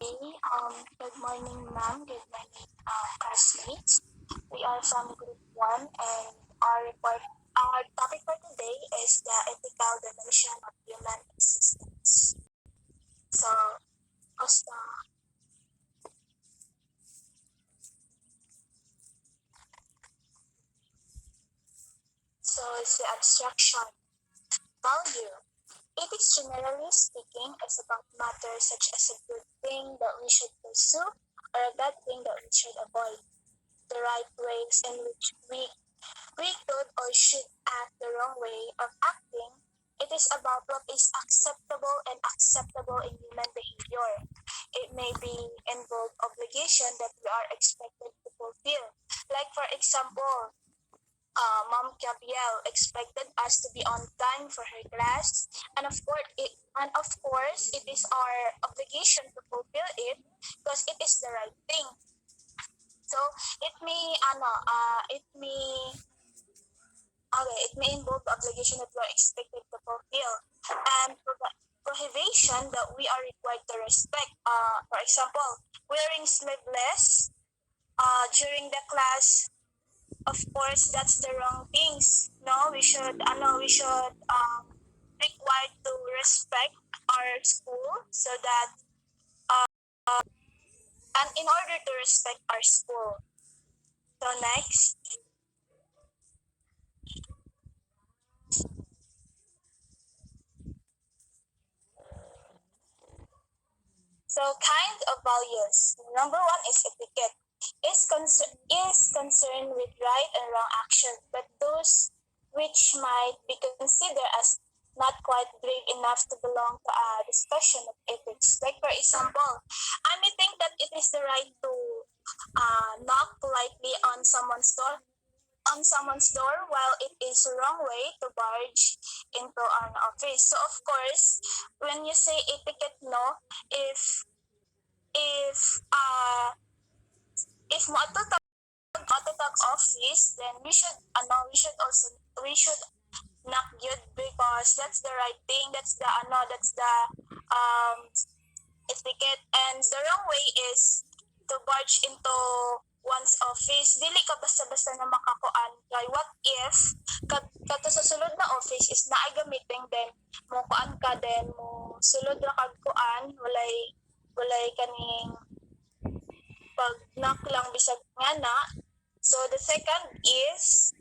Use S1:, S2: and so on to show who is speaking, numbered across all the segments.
S1: Good morning, ma'am. Good morning, classmates. We are from Group 1, and our topic for today is the ethical dimension of human existence. So, Costa, it's the abstraction. Value. Ethics, generally speaking, is about matters such as a good thing that we should pursue or a bad thing that we should avoid. The right ways in which we could or should act the wrong way of acting. It is about what is acceptable and acceptable in human behavior. It may be involve obligation that we are expected to fulfill. Like for example, Mom Gabrielle expected us to be on time for her class, and of course, it is our obligation to fulfill it because it is the right thing. So it may involve the obligation that we are expected to fulfill and prohibition that we are required to respect. For example, wearing sleeveless during the class. Of course, that's the wrong things. No, we should required to respect our school so that and in order to respect our school. So next. So kind of values. Number one is etiquette. Is concerned with right and wrong action, but those which might be considered as not quite brave enough to belong to a discussion of ethics. Like for example, I may think that it is the right to knock politely on someone's door while it is the wrong way to barge into an office. So of course, when you say etiquette, no, if uh if mo atutag office, then we should knock good because that's the right thing. That's the um etiquette, and the wrong way is to barge into one's office. Dili ka basta-basta na makakuan kay what if kato sa sulod na office is naay gamitin, then mo kuan ka, then mo sulod ra kag kuan, walay kaning pag knock lang bisag nga na. So the second is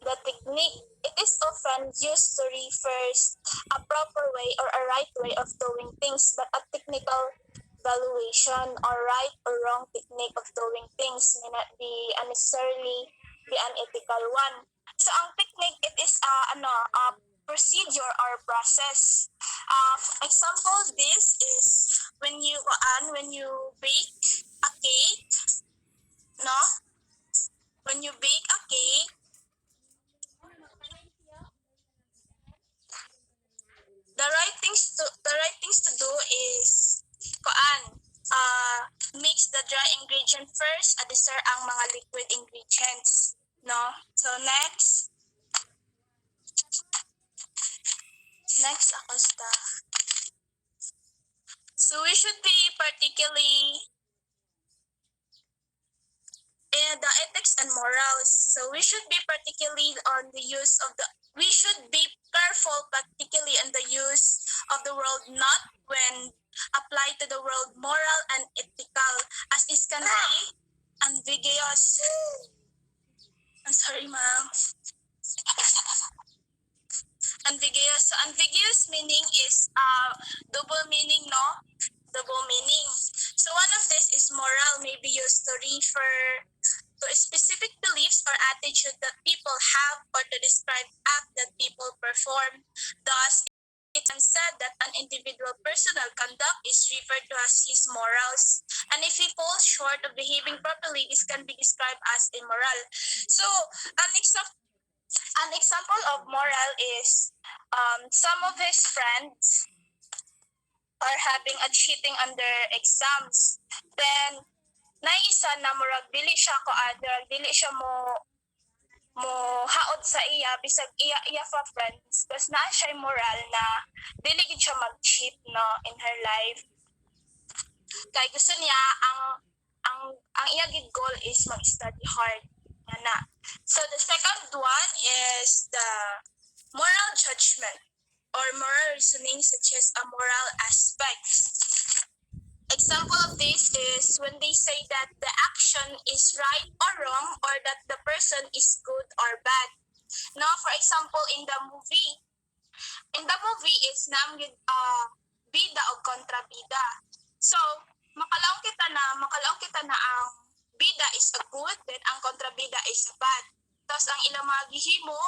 S1: the technique. It is often used to refer a proper way or a right way of doing things, but a technical valuation or right or wrong technique of doing things may not be unnecessarily be an ethical one. So ang technique, it is a procedure or process. Example, this is when you bake a cake, no? When you bake a cake, the right things to do is kuan mix the dry ingredient first at sir ang mga liquid ingredients, no? So next ako sta. So we should be particularly the ethics and morals. So we should be careful particularly on the use of the word not when applied to the word moral and ethical, as it can be ambiguous. I'm sorry, ma'am. Ambiguous. So ambiguous meaning is double meaning, no? Double meaning. So one of this is moral, may be used to refer to specific beliefs or attitude that people have or to describe act that people perform. Thus, it's said that an individual personal conduct is referred to as his morals. And if he falls short of behaving properly, this can be described as immoral. So, an example of moral is some of his friends are having a cheating on their exams. Then, naisa na murag dili siya mo haod sa iya bisag iya fa friends, tapos naa siya moral na dili gid siya mag-cheat, no in her life. Kay gusto niya ang iya gid goal is mag-study hard. Ana. So the second one is the moral judgment or moral reasoning such as a moral aspects. Example of this is when they say that the action is right or wrong or that the person is good or bad. Now, for example, in the movie is nam bida o kontrabida. So, makalaong kita na ang bida is a good, then ang kontrabida is a bad. Tapos ang ilang mga gihimo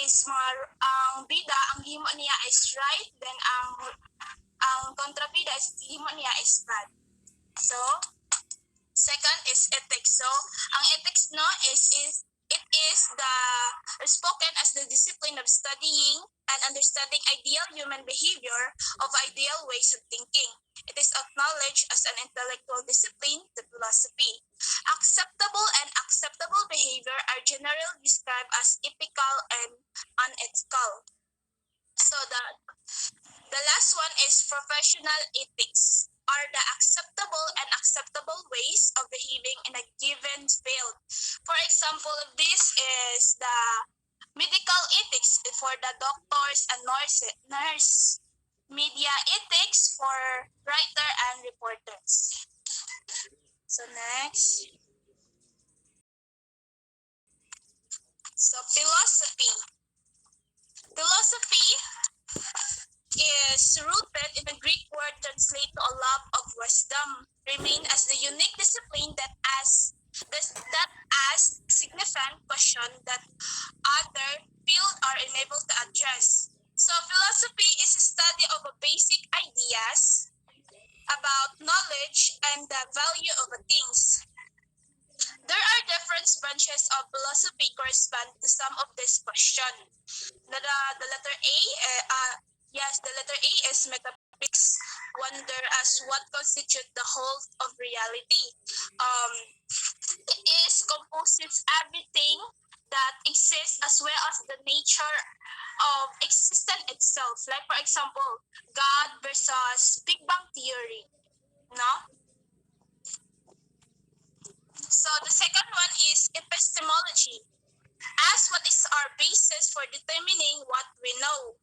S1: is ang bida, ang gihimo niya is right, then ang kontrabida is gihimo niya is bad. So, second is ethics. So, ang ethics no is it is the spoken as the discipline of studying and understanding ideal human behavior of ideal ways of thinking. It is acknowledged as an intellectual discipline, the philosophy. Acceptable and acceptable behavior are generally described as ethical and unethical. So the last one is professional ethics are the acceptable and acceptable ways of behaving in a given field. For example, this is the medical ethics for the doctors and nurse, media ethics for writer and reporters. So next. So philosophy. Philosophy is rooted in the Greek word translated to a love of wisdom, remain as the unique discipline that asks significant question that other fields are unable to address. So philosophy is a study of basic ideas about knowledge and the value of things. There are different branches of philosophy correspond to some of this question. The letter A, the letter A is metaphysics, wonder as what constitutes the whole of reality. It is composes everything that exists as well as the nature of existence itself. Like for example, God versus Big Bang Theory. No? So the second one is epistemology. As what is our basis for determining what we know.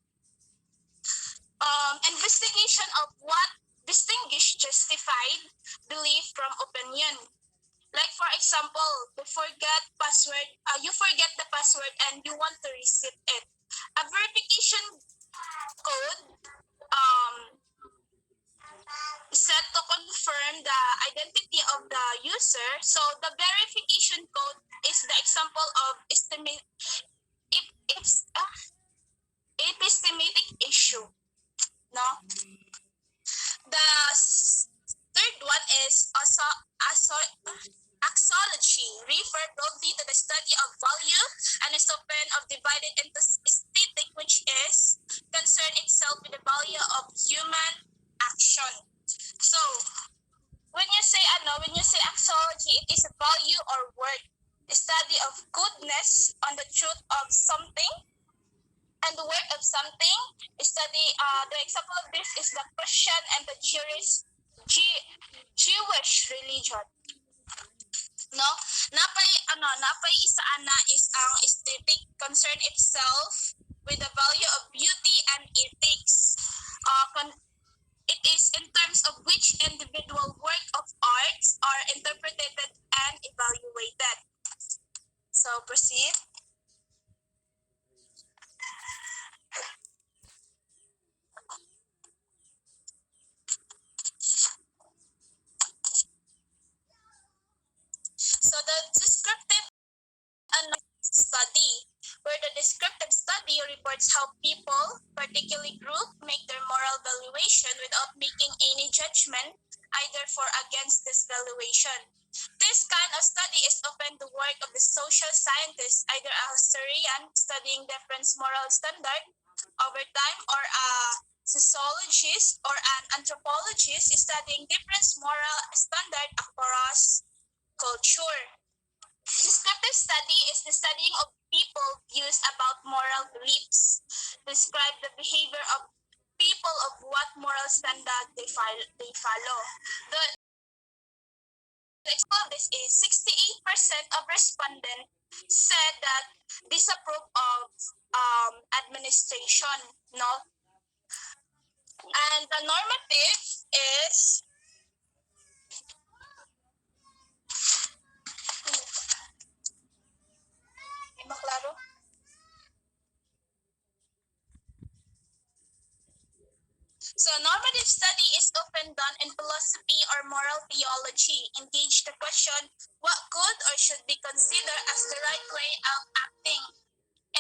S1: Investigation of what distinguish justified belief from opinion. Like for example, you forget the password and you want to reset it. A verification code set to confirm the identity of the user. So the verification code is the example of epistemic issue. No? The third one is axology, refer broadly to the study of value and is often divided into aesthetic, which is concern itself with the value of human action. So, when you say axology, it is a value or worth, the study of goodness on the truth of something and the worth of something. Study the example of this is the Christian and the Jewish religion. No, napay isa ana is ang aesthetic, concern itself with the value of beauty and ethics. It is in terms of which individual work of arts are interpreted and evaluated. So proceed. So the descriptive study, where the descriptive study reports how people, particularly group, make their moral valuation without making any judgment, either for or against this valuation. This kind of study is often the work of the social scientist, either a historian studying different moral standard over time, or a sociologist or an anthropologist studying different moral standard across culture. Descriptive study is the studying of people views about moral beliefs. Describe the behavior of people of what moral standard they follow. The example of this is 68% of respondents said that disapprove of administration, no? And the normative is maklaro. So normative study is often done in philosophy or moral theology. Engage the question, what could or should be considered as the right way of acting?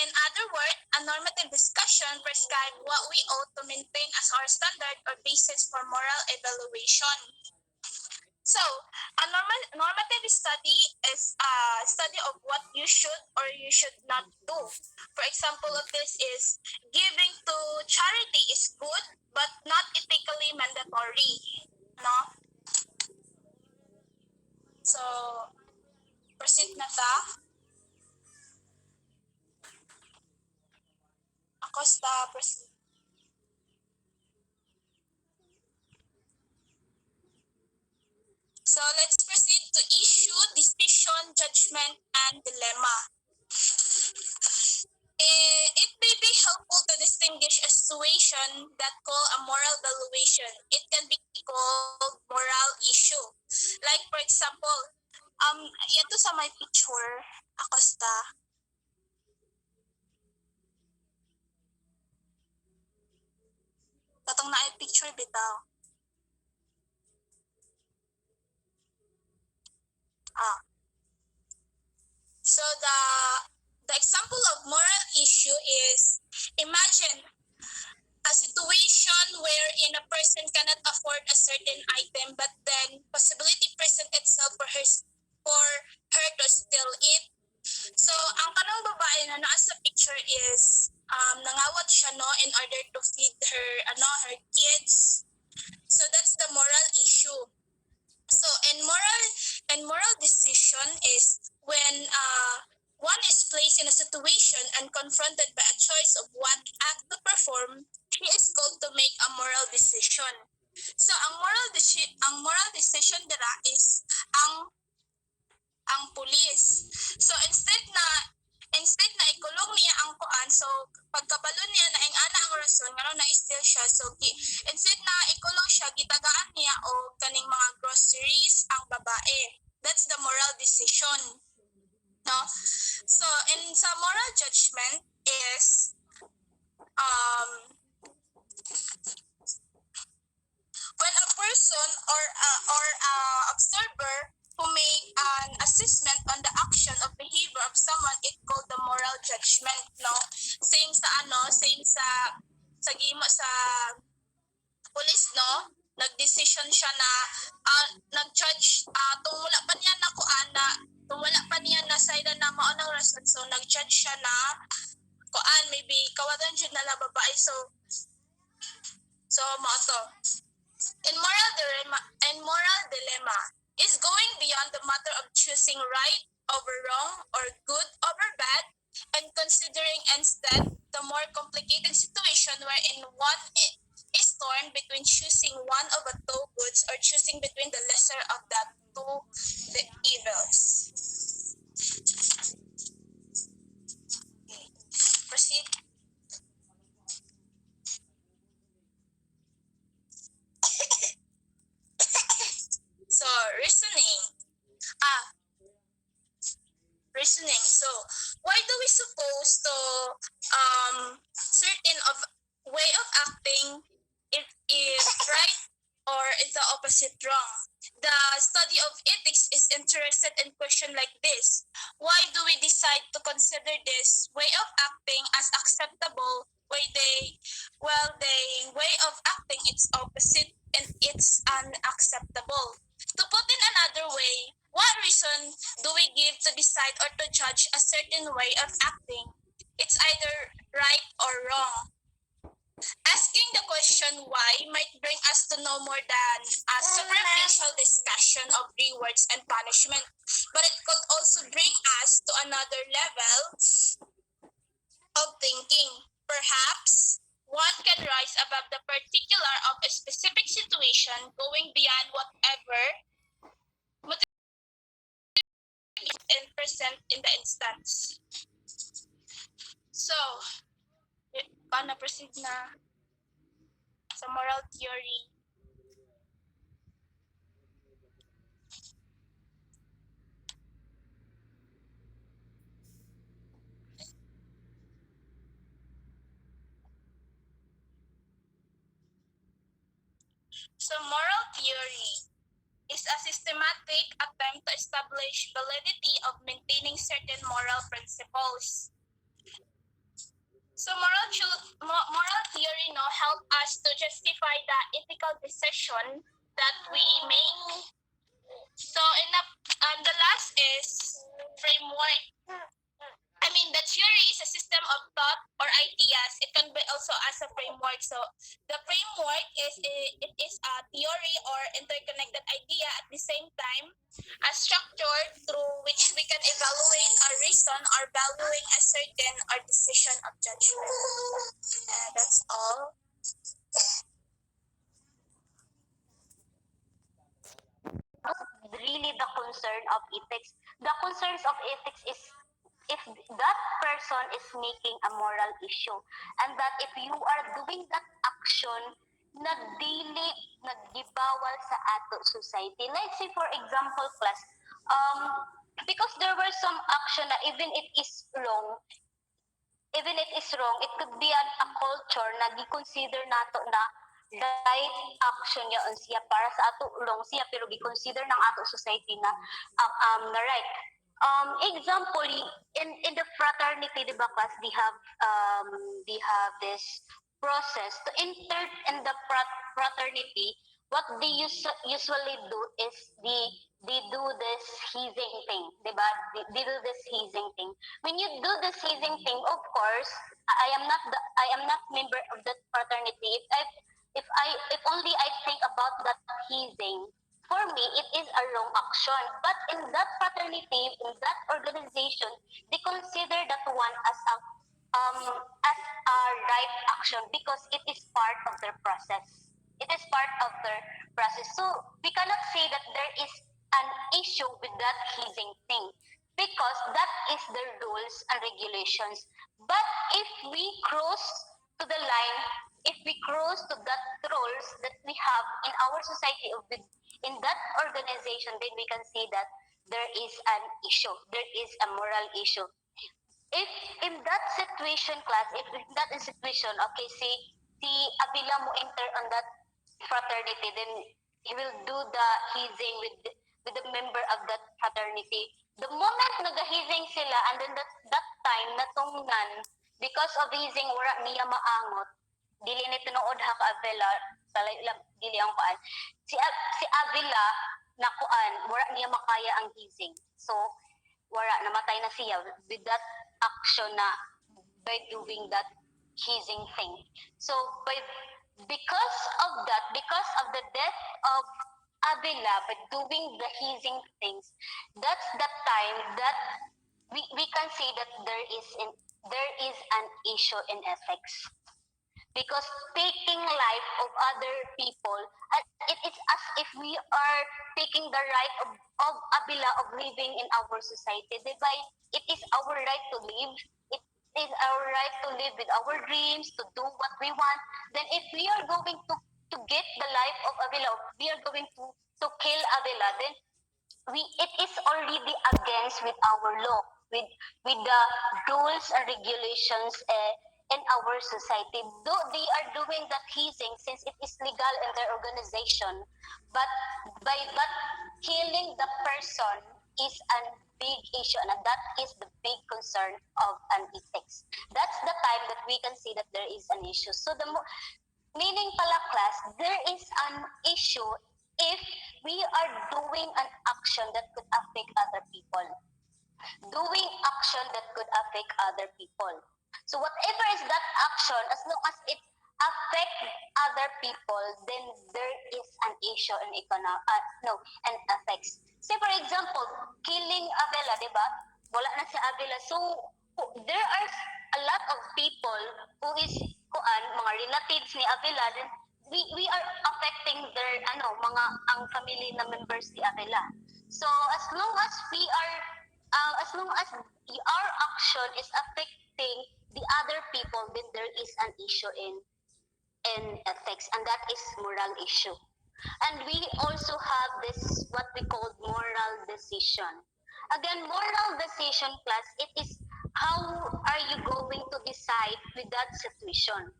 S1: In other words, a normative discussion prescribes what we ought to maintain as our standard or basis for moral evaluation. So, a normative study is a study of what you should or you should not do. For example of this is, giving to charity is good but not ethically mandatory. No? So, proceed na ta. Acosta, proceed. So let's proceed to issue, decision, judgment, and dilemma. It may be helpful to distinguish a situation that call a moral valuation. It can be called moral issue. Like for example, ito sa my picture, Acosta. Tatong na ay picture bitaw. So the example of moral issue is, imagine a situation wherein a person cannot afford a certain item but then possibility present itself for her to steal it. So ang kanang babae na naa sa picture is nangawat siya no in order to feed her her kids. So that's the moral issue. So and moral decision is when one is placed in a situation and confronted by a choice of what act to perform, he is called to make a moral decision. So ang moral decision dira is ang pulis. So instead na ikulong niya ang kuan, so pagkabalo niya na ang ana ang rason ngano na steal siya, so instead na ikulong siya, gitagaan niya og kaning mga groceries ang babae. That's the moral decision. No? So in sa moral judgment is when a person or observer who make an assessment on the action of behavior of someone, it called the moral judgment, no? Same sa gimo sa police, no? Nagdesisyon siya na nag-judge tung wala pa niya na side na mao nang rason, so nag-judge siya na kuan maybe kawadan jud na babae, so mao to. In moral dilemma is going beyond the matter of choosing right over wrong or good over bad and considering instead the more complicated situation wherein one is torn between choosing one of the two goods or choosing between the lesser of the evils. Proceed. So reasoning. So why do we suppose to certain of way of acting it is right or is the opposite wrong? The study of ethics is interested in question like this. Why do we decide to consider this way of acting as acceptable where the way of acting it's opposite and it's unacceptable? To put in another way, what reason do we give to decide or to judge a certain way of acting? It's either right or wrong. Asking the question why might bring us to no more than a superficial discussion of rewards and punishment, but it could also bring us to another level of thinking. Perhaps one can rise above the particular of a specific decision going beyond whatever and present in the instance. So, paano proceed na sa moral theory? So, moral theory is a systematic attempt to establish validity of maintaining certain moral principles. So moral theory help us to justify the ethical decision that we make. So the last is framework. I mean, the theory is a system of thought or ideas. It can be also as a framework. So the framework it is a theory or interconnected idea at the same time, a structure through which we can evaluate a reason or valuing a certain or decision of judgment. That's all.
S2: Really the concern of ethics. The concerns of ethics is if that person is making a moral issue and that if you are doing that action na dili nagbibawal sa ato society. Like say for example class, because there were some action na even it is wrong, it could be a culture na gi-consider nato na right action niya on siya para sa ato long siya pero gi-consider ng ato society na right. Example in the fraternity, di ba class, they have this process to enter in the fraternity. What they usually do is they do this hazing thing, di ba? They do this hazing thing. When you do this hazing thing, of course, I am not member of that fraternity. If only I think about that hazing, for me it is a wrong action. But in that fraternity, in that organization, they consider that one as a right action because it is part of their process. It is part of their process. So we cannot say that there is an issue with that hazing thing because that is the rules and regulations. But if we cross to the line, if we cross to that rules that we have in our society in that organization, then we can see that there is an issue. There is a moral issue. If in that situation class, if in that situation, okay, si Avila mo enter on that fraternity, then he will do the hazing with the member of that fraternity. The moment nagahizing sila, and then that time natungnan because of hazing wala niya maangot, dili ni tinuod ha ka Avila, salay lang dili ang paan. Si Avila nakuan, wala niya makaya ang hazing. So wala namatay na siya with that action na by doing that hazing thing. So because of the death of Avila by doing the hazing things, that's the time that we can say that there is an issue in ethics. Because taking life of other people, it is as if we are taking the right of Avila of living in our society. Diba? It is our right to live. It is our right to live with our dreams, to do what we want. Then if we are going to get the life of Avila, we are going to kill Avila, then it is already against with our law, with the rules and regulations in our society. Though they are doing that hazing since it is legal in their organization, but killing the person is a big issue, and that is the big concern of an ethics. That's the time that we can see that there is an issue. So meaning pala class, there is an issue if we are doing an action that could affect other people. Doing action that could affect other people. So whatever is that action, as long as it affect other people, then there is an issue in and effects. Say for example, killing Avila, di ba? Wala na si Avila. So there are a lot of people who is mga relatives ni Avila, then we are affecting their ang family na members di nila. So as long as we are as long as our action is affecting the other people, then there is an issue in ethics, and that is moral issue. And we also have this what we call moral decision. Again, moral decision class, it is how are you going to decide with that situation.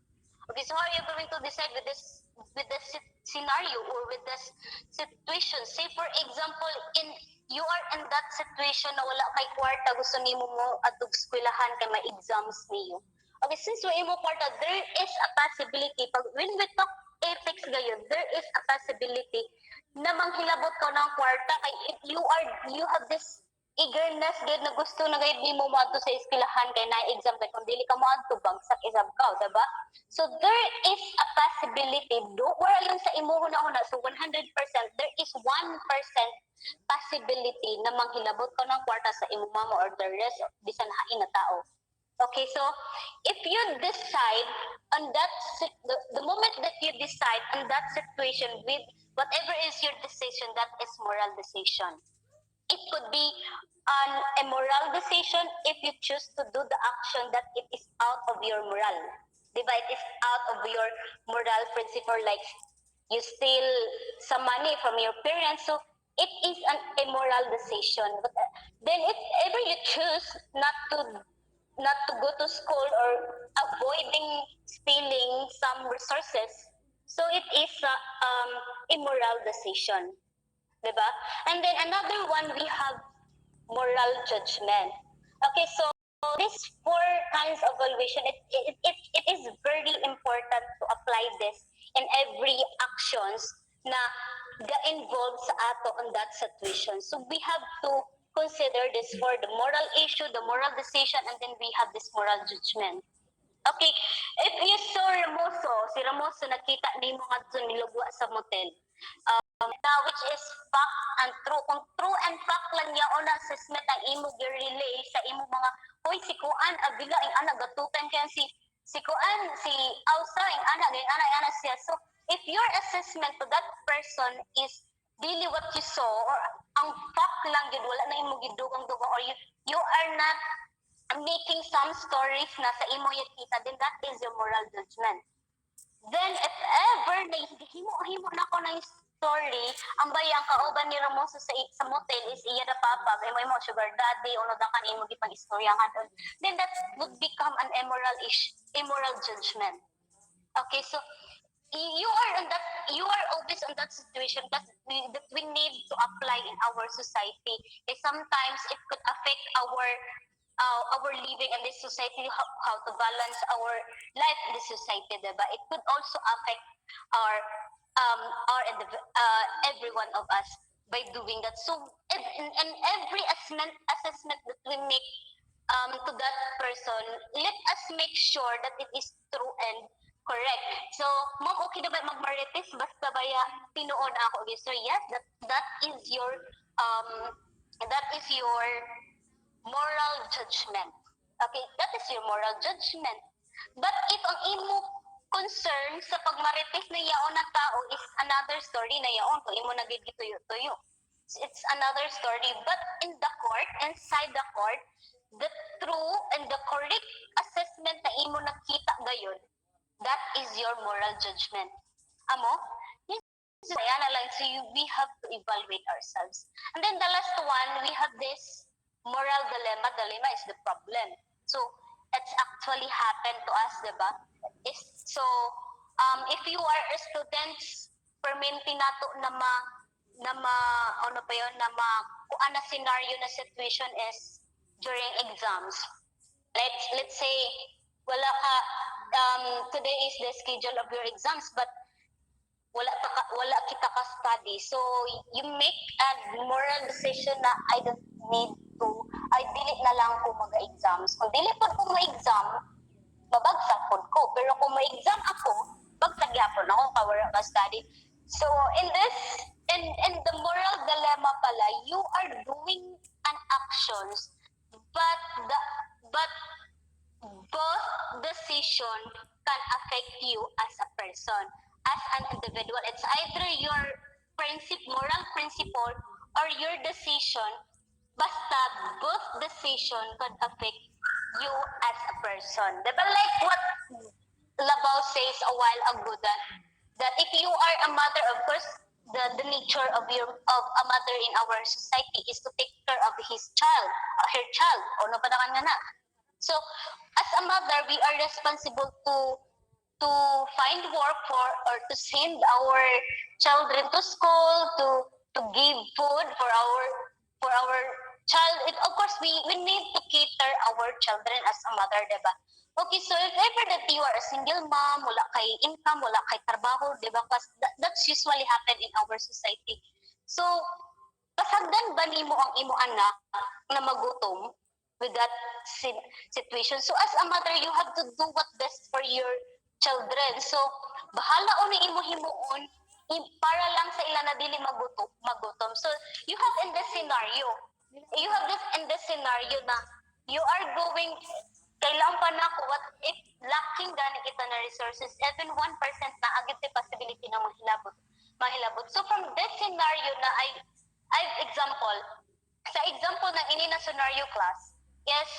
S2: Okay, so how are you going to decide with this scenario or with this situation? Say for example, in you are in that situation na wala kay kwarta, gusto nimo mo atog eskwelahan kay may exams niyo. Okay, since wa imo kwarta, there is a possibility pag when we talk ethics gayon, there is a possibility na manghilabot ka ng kwarta kay if you have this eagerness gid na gusto na gayud nimo moadto sa eskwelahan kay na exam kay kung dili ka moadto bagsak exam ka, diba? So there is a possibility do wala lang sa imo una so 100% there is 1% possibility na manghilabot ka ng kwarta sa imo mama or the rest of bisan hain na tao. Okay, so if you decide on that the moment that you decide on that situation with whatever is your decision, that is moral decision. It could be an immoral decision if you choose to do the action that it is out of your moral. Diba? It is out of your moral principle, like you steal some money from your parents, so it is an immoral decision. But then if ever you choose not to go to school or avoiding stealing some resources, so it is immoral decision. Diba? And then another one, we have moral judgment. Okay, so these four kinds of evaluation, it is very important to apply this in every actions na ga-involve sa ato on that situation. So we have to consider this for the moral issue, the moral decision, and then we have this moral judgment. Okay, if you saw si Ramoso nakita ni mo nga nilugwa sa motel. Now, which is fact and true. Kung true and fact lang niya o na assessment ang imo gi-relay sa imo mga hoy si Kuan abila ang anak gatutan kaya si Kuan si Ausa ang anak siya. So if your assessment to that person is really what you saw or ang fact lang gid wala na imo gidugang-dugang or you are not making some stories na sa imo kita, then that is your moral judgment. Then if ever na himo na ko ng story, ang bayang kauban ni Ramoso sa motel is iya na papa, kay mo sugar daddy, uno da kan imo gipang istoryahan. Then that would become an immoral judgment. Okay, so you are always in that situation that we need to apply in our society. Sometimes it could affect our living in this society, how to balance our life in this society, diba? It could also affect our every one of us by doing that. So in every assessment that we make to that person, let us make sure that it is true and correct. So ma'am, okay na ba magmarites basta baya tinuod ako? Okay, so yes, that is your moral judgment. Okay, that is your moral judgment. But if ang imo concern sa pagmarites na yaon na tao is another story na yaon kung imo nagid gituyo-tuyo. It's another story. But in the court, inside the court, the true and the correct assessment na imo nakita gayon, that is your moral judgment. Amo? So we have to evaluate ourselves. And then the last one, we have this moral dilemma. Dilemma is the problem. So it's actually happened to us, diba? So if you are a student, perminti nato na kuan na scenario na situation is during exams. Let's say wala ka today is the schedule of your exams, but wala kita ka study. So you make a moral decision na I dili na lang ko mag-exams. Kung dili po ko mag-exam, mabagsak po ko. Pero kung mag-exam ako, bagsag yapon ako, kawala ka study. So in the moral dilemma pala, you are doing an actions, but both decision can affect you as a person. as an individual. It's either your moral principle or your decision. Basta both decision could affect you as a person. Diba like what Labao says a while ago that if you are a mother, of course, the nature of a mother in our society is to take care of her child, o no pa naman nga na. So, as a mother, we are responsible to find work for or to send our children to school, to give food for our child. And of course, we need to cater our children as a mother, diba? Okay, so if ever that you are a single mom, wala kay income, wala kay trabaho, diba? Because that's usually happen in our society. So, pasagdan ba nimo ang imo anak na magutom with that situation? So as a mother, you have to do what best for your children. So bahala o ni imo himuon para lang sa ila na dili magutom. So you have in this scenario, na you are going kailangan pa na ko what if lacking gani kita na resources, even 1% na agad possibility na mahilabot. So from this scenario na I've example, sa example ng ini na scenario class, yes,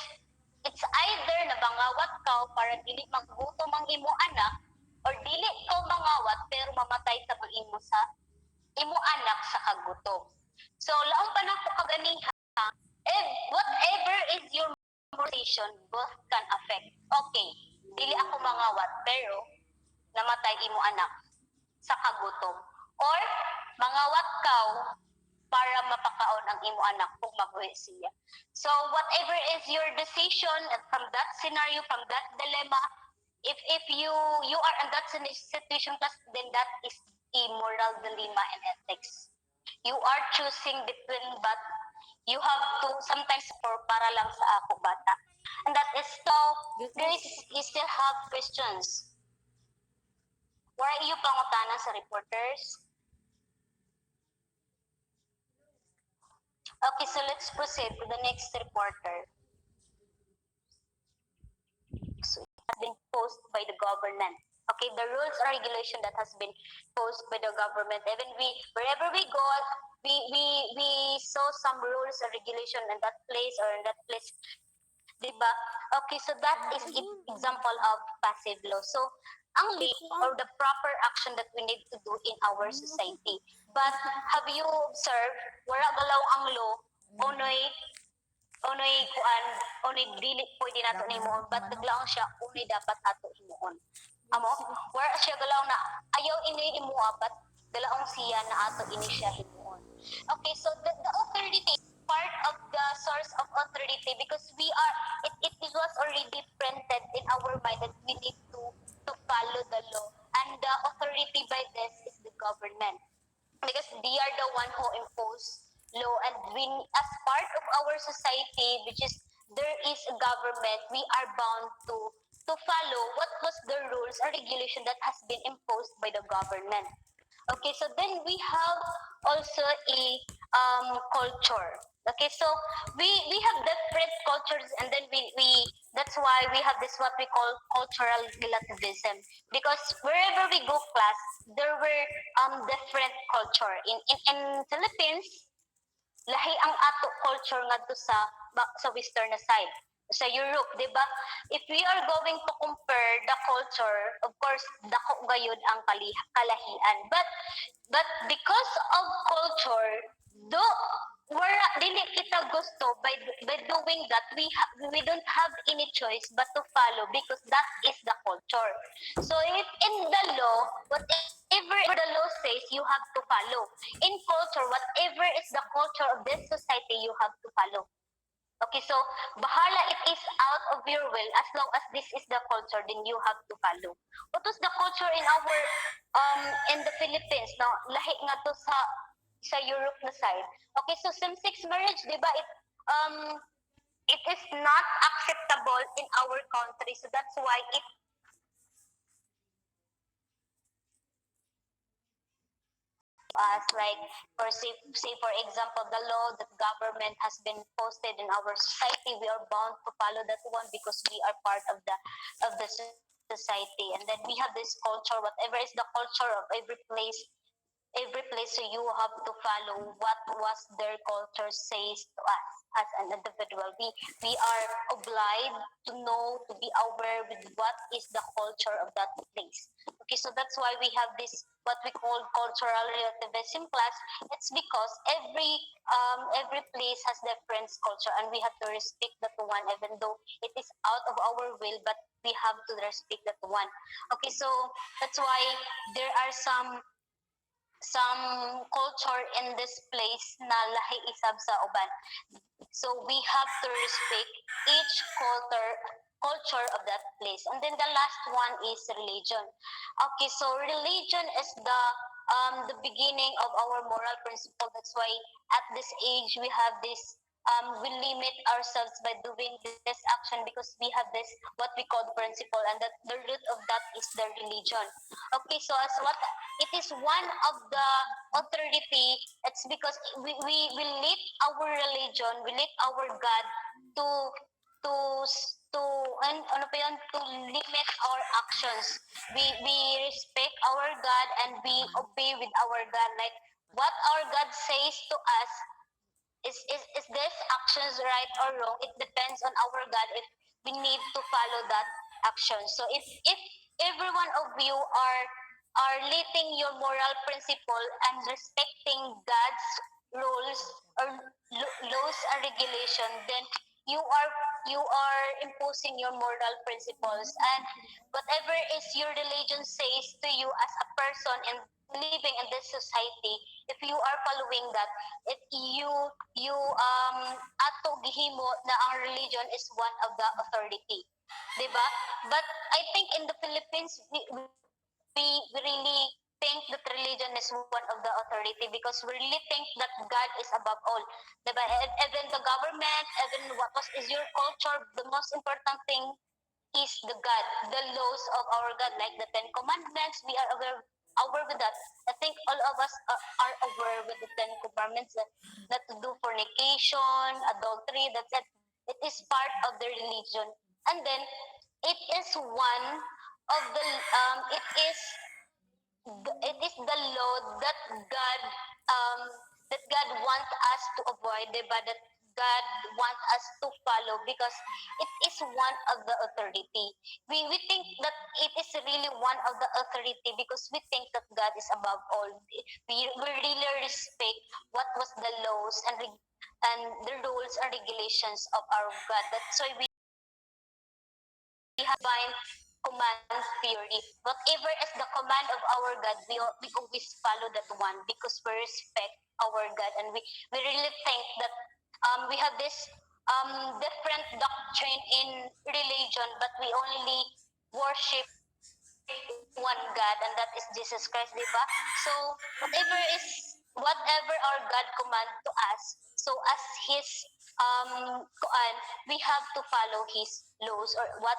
S2: it's either na bangawat ka para dili magutom ang imo anak or dili ka mangawat pero mamatay sa imo sa imo anak sa kagutom. So laong pa na ko kaganiha, whatever is your motivation, both can affect. Okay, dili ako mangawat pero namatay imo anak sa kagutom. Or mangawat ka para mapakaon ang imo anak kung mabuhi siya. So whatever is your decision from that scenario, from that dilemma, if you are in that situation, then that is a moral dilemma and ethics. You are choosing between, but you have to sometimes for para lang sa ako bata. And that is so, guys, you still have questions. Wala iyo pangutana sa reporters? Okay, so let's proceed to the next reporter. So it has been posed by the government. Okay, the rules or regulation that has been posed by the government. Even wherever we go, we saw some rules or regulation in that place or in that place. Diba? Okay, so that is an example of passive law. So, ang law or the proper action that we need to do in our society. But have you observed, wala galaw ang law, unoy dili pwede nato himuon, but naglaong siya, unoy dapat ato himuon. Amo, wala siya galaw na, ayaw ini himuon, but galaong siya na ato ini siya himuon. Okay, so the authority part of the source of authority because it was already printed in our mind that we need to follow the law, and the authority by this is the government because they are the one who impose law, and we as part of our society, which is there is a government, we are bound to follow what was the rules or regulation that has been imposed by the government. Okay, so then we have also a culture. Okay, so we have different cultures, and then we that's why we have this what we call cultural relativism, because wherever we go class, there were different culture. In Philippines, lahi ang ato culture ngadto sa western na side. Sa Europe, di ba? If we are going to compare the culture, of course, dako gayud ang kalahian. But because of culture, dili kita gusto by doing that, we don't have any choice but to follow because that is the culture. So if in the law, whatever the law says, you have to follow. In culture, whatever is the culture of this society, you have to follow. Okay, so bahala it is out of your will, as long as this is the culture, then you have to follow. What was the culture in our in the Philippines? No, lahi nga to sa Europe na side. Okay, so same-sex marriage, di ba? It is not acceptable in our country, so that's why it as like say for example the law that government has been posted in our society, we are bound to follow that one because we are part of the society. society. And then we have this culture, whatever is the culture of every place, so you have to follow what was their culture says to us as an individual. We are obliged to know, to be aware with what is the culture of that place. Okay, so that's why we have this what we call cultural relativism class. It's because every place has different culture, and we have to respect that one, even though it is out of our will, but we have to respect that one. Okay, so that's why there are some culture in this place na lahi isab sa uban. So we have to respect each culture of that place. And then the last one is religion. Okay, so religion is the beginning of our moral principle. That's why at this age we have this we limit ourselves by doing this action because we have this what we call principle, and that the root of that is the religion. Okay, so as what it is one of the authority, it's because we let our religion, we let our God to to to and ano pa yun, to limit our actions. We respect our God and we obey with our God. Like what our God says to us is this actions right or wrong? It depends on our God if we need to follow that action. So if every one of you are letting your moral principle and respecting God's rules or laws and regulation, then you are imposing your moral principles, and whatever is your religion says to you as a person and living in this society, if you are following that, if ato gihimo na ang religion is one of the authority, diba? But I think in the Philippines we really think that religion is one of the authority because we really think that God is above all. Diba? Even the government, even what was is your culture, the most important thing is the God, the laws of our God, like the Ten Commandments. We are aware with that. I think all of us are aware with the Ten Commandments that not to do fornication, adultery. That's it. It is part of the religion, and then it is one of the it is the law um that God wants us to avoid, diba? That God wants us to follow because it is one of the authority. We think that it is really one of the authority because we think that God is above all. We really respect what was the laws and the rules and regulations of our God. That's why we have divine command theory. Whatever is the command of our God, we always follow that one because we respect our God, and we really think that we have this different doctrine in religion, but we only worship one God, and that is Jesus Christ, di ba? So whatever our God command to us, so as His we have to follow His laws, or what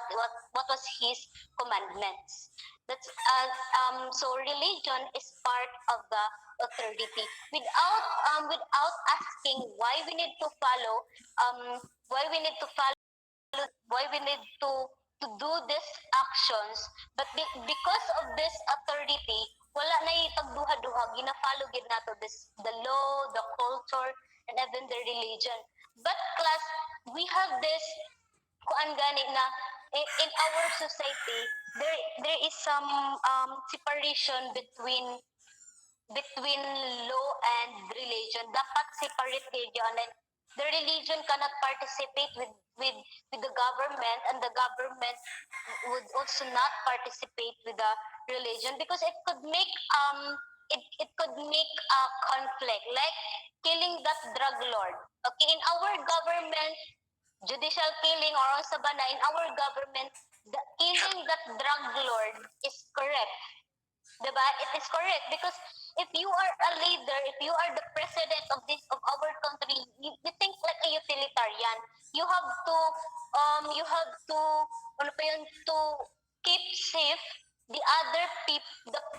S2: was His commandments. So religion is part of the authority. Without asking why we need to follow why we need to do these actions, but because of this authority, wala na pagduha-duha, gina-follow gid nato the law, the culture, and even the religion. But class, we have this kuan gani na in our society, there is some separation between law and religion. Dapat separate gid yun, and the religion cannot participate with the government, and the government would also not participate with the religion because it could make a conflict, like killing that drug lord. Okay, in our government, judicial killing or sa bana, in our government, the killing that drug lord is correct. Diba? It is correct because if you are a leader, if you are the president of our country, you think like a utilitarian. You have to ano pa yun, to keep safe the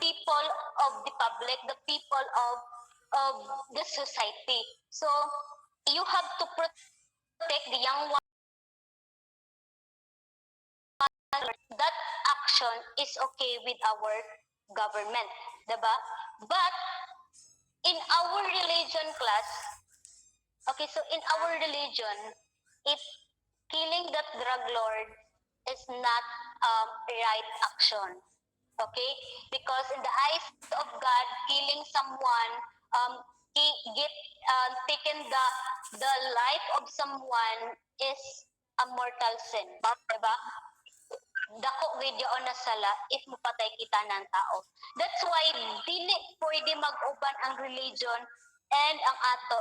S2: people of the public, the people of the society. So you have to protect the young one. That action is okay with our government, diba? But in our religion class, okay, so in our religion, it killing that drug lord is not right action. Okay? Because in the eyes of God, killing someone, get taken the life of someone is a mortal sin. Diba? Dako video na sala if mupatay kita ng tao. That's why dili pwede mag-uban ang religion and ang ato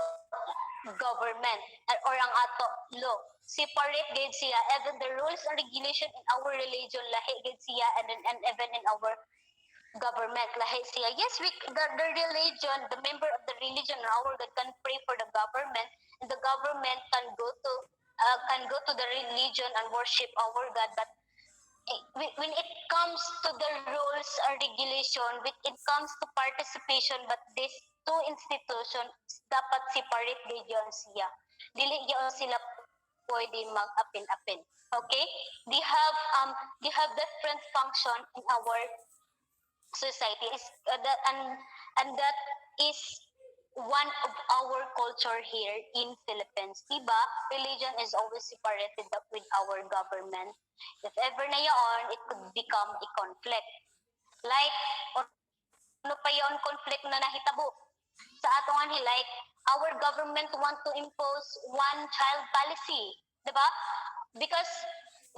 S2: government or ang ato law. Separate gid siya. Even the rules and regulation in our religion lahi gid siya, and even in our government lahi siya. Yes, the religion, the member of the religion, our God can pray for the government, and the government can go to the religion and worship our God. But when it comes to the rules or regulation, when it comes to participation, but these two institutions dapat separate gayud siya. Dili gyud sila pwede mag-apin-apin. Okay? They have different function in our society. And that is one of our culture here in Philippines. Diba? Religion is always separated with our government. If ever na yaon, it could become a conflict. Like, ano pa yon conflict na nahitabo? Sa atongan like, our government want to impose one child policy. Diba? Because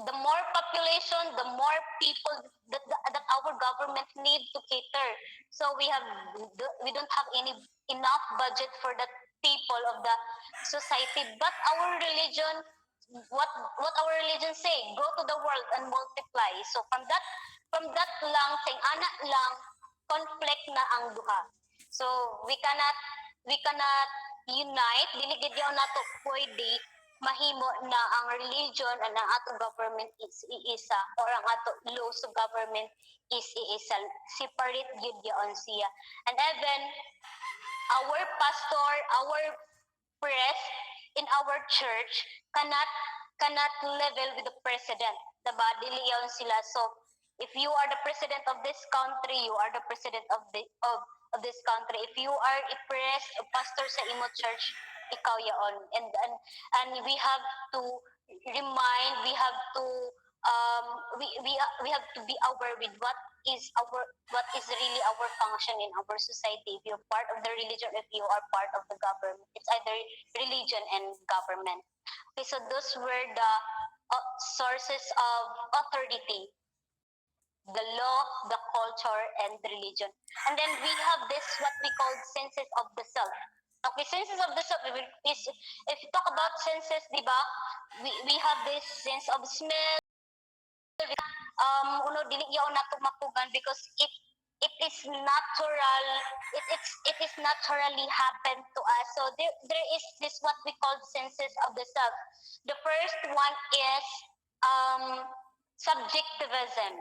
S2: the more population, the more people that our government need to cater. So we don't have enough budget for the people of the society. But our religion, what our religion say, go to the world and multiply. So from that lang, ting anak lang, conflict na ang duha. So we cannot unite, dili gid yaw nato pwede mahimo na ang religion and ang ato government is iisa, or ang ato laws of government is iisa. Separate gyud yaon siya. And even our pastor, our priest in our church cannot level with the president. Diba? Dili yaon sila. So if you are the president of this country, you are the president of this country. If you are a priest, a pastor sa imo church, ikaw yaon. And we have to remind, we have to we have to be aware with what is really our function in our society. If you're part of the religion, if you are part of the government, it's either religion and government. Okay, so those were the sources of authority: the law, the culture, and the religion. And then we have this what we call senses of the self. Okay, senses of the self is, if you talk about senses, di ba, we have this sense of smell. Uno dili yaw nato mapugan because it is natural, it is naturally happen to us. So there is this what we call senses of the self. The first one is subjectivism.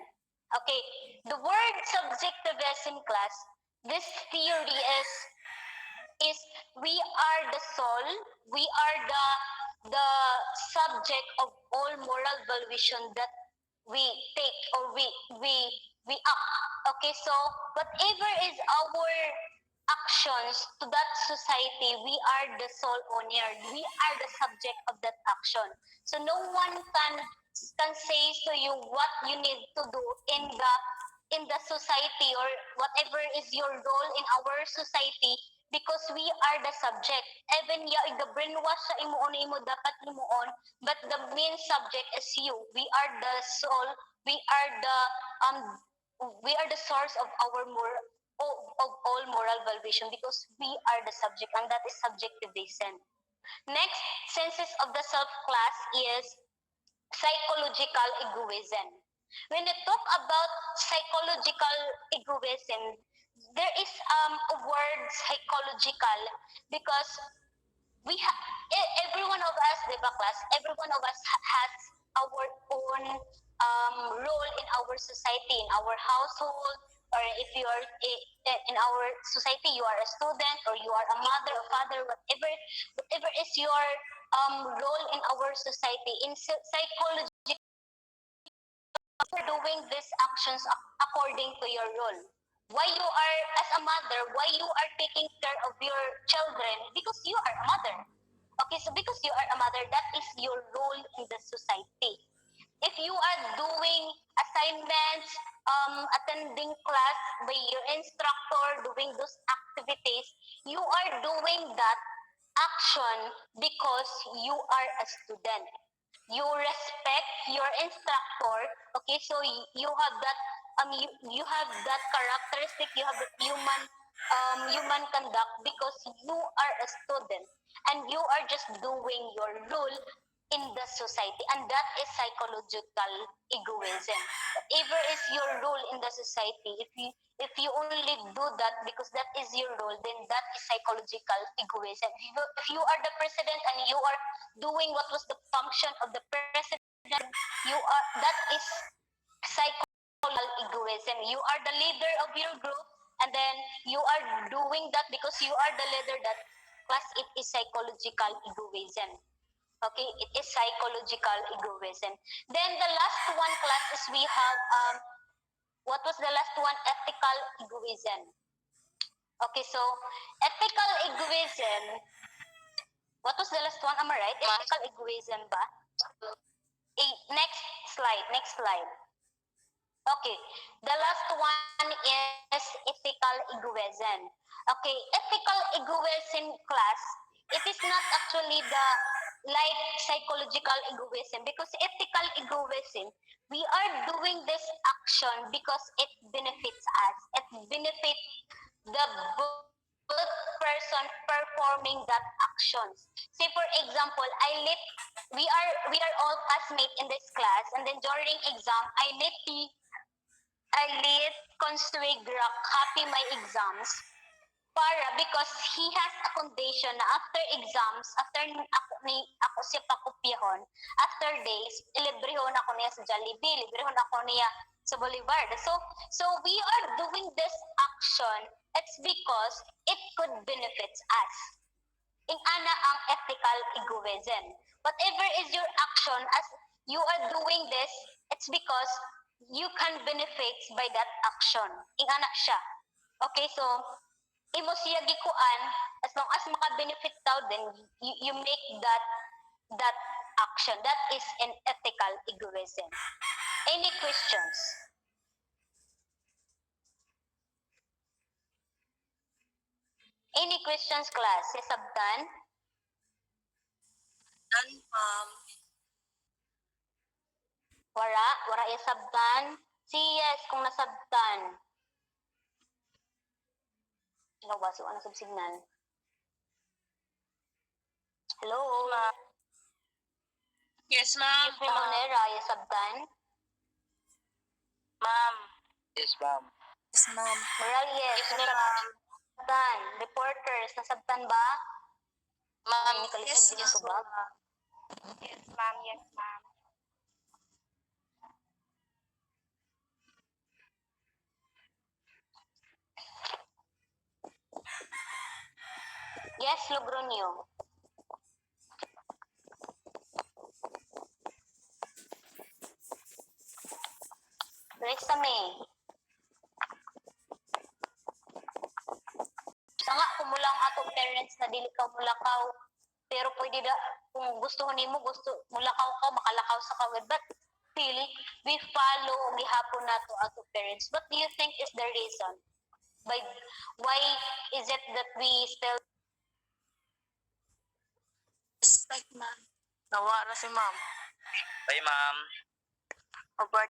S2: Okay, the word subjectivism, class, this theory is we are the soul, we are the subject of all moral valuation that we take or we act. Okay, so whatever is our actions to that society, we are the sole owner, we are the subject of that action. So no one can say to you what you need to do in the society, or whatever is your role in our society, because we are the subject. Even the brainwash sa imo dapat imuon, but the main subject is you. We are the soul, we are the source of our of all moral valuation, because we are the subject, and that is subjectivism. Next, senses of the self class is psychological egoism. When we talk about psychological egoism, there is a word psychological because every one of us, diba class, every one of us has our own role in our society, in our household, or if you are in our society, you are a student, or you are a mother or father, whatever is your role in our society. In psychology, you're doing these actions according to your role. Why you are, as a mother, why you are taking care of your children? Because you are a mother. Okay, so because you are a mother, that is your role in the society. If you are doing assignments, attending class by your instructor, doing those activities, you are doing that action because you are a student. You respect your instructor. Okay, so you have that you have that characteristic, you have that human conduct because you are a student and you are just doing your role in the society, and that is psychological egoism. Whatever is your role in the society, if you only do that because that is your role, then that is psychological egoism. If you are the president and you are doing what was the function of the president, you are, that is psychological egoism. You are the leader of your group, and then you are doing that because you are the leader. That class, it is psychological egoism. Okay, it is psychological egoism. Then the last one class is we have what was the last one? Ethical egoism. Okay, so ethical egoism. What was the last one? Am I right? Ethical egoism ba? Next slide. Next slide. Okay, the last one is ethical egoism. Okay, ethical egoism class, it is not actually the like psychological egoism, because ethical egoism, we are doing this action because it benefits us. It benefits the both person performing that actions. Say for example, we are all classmates in this class, and then during exam, I let Consueg Rock copy my exams para because he has a condition na after exams, after ako siya pakopyahon, after days, ilibrehon ako niya sa Jollibee, librehon ako niya sa Boulevard. So we are doing this action, it's because it could benefit us. In ana ang ethical egoism. Whatever is your action, as you are doing this, it's because you can benefit by that action. In ana siya. Okay, so imo siya gikuan, as long as maka-benefit daw, then you make that action. That is an ethical egoism. Any questions? Any questions, class? Yes, Abdan?
S3: Done, ma'am.
S2: Wara ya sabtan. Si yes kung nasabtan. Ano ba? So, ano sub-signal? Hello?
S3: Ma'am. Yes, ma'am.
S2: Jeffrey Monera, ya sabtan.
S3: Ma'am.
S4: Yes, ma'am.
S3: Yes, ma'am.
S2: Morales,
S3: Yes,
S2: nasabtan.
S3: ma'am.
S2: Reporters, nasabtan ba?
S3: Ma'am.
S2: May kalisod
S3: Yes,
S2: din yung subag.
S3: Yes, ma'am. Yes, ma'am.
S2: Yes, Logronio. Resame. Sa nga, kumulang ato parents na dili ka mulakaw. Pero pwede da, kung gusto nimo, gusto mulakaw ka, makalakaw sa kawid. But still, we follow gihapon nato ato parents. What do you think is the reason? Why is it that we still
S3: Respect, ma'am. Nawa na si ma'am.
S4: Bye, ma'am.
S3: Over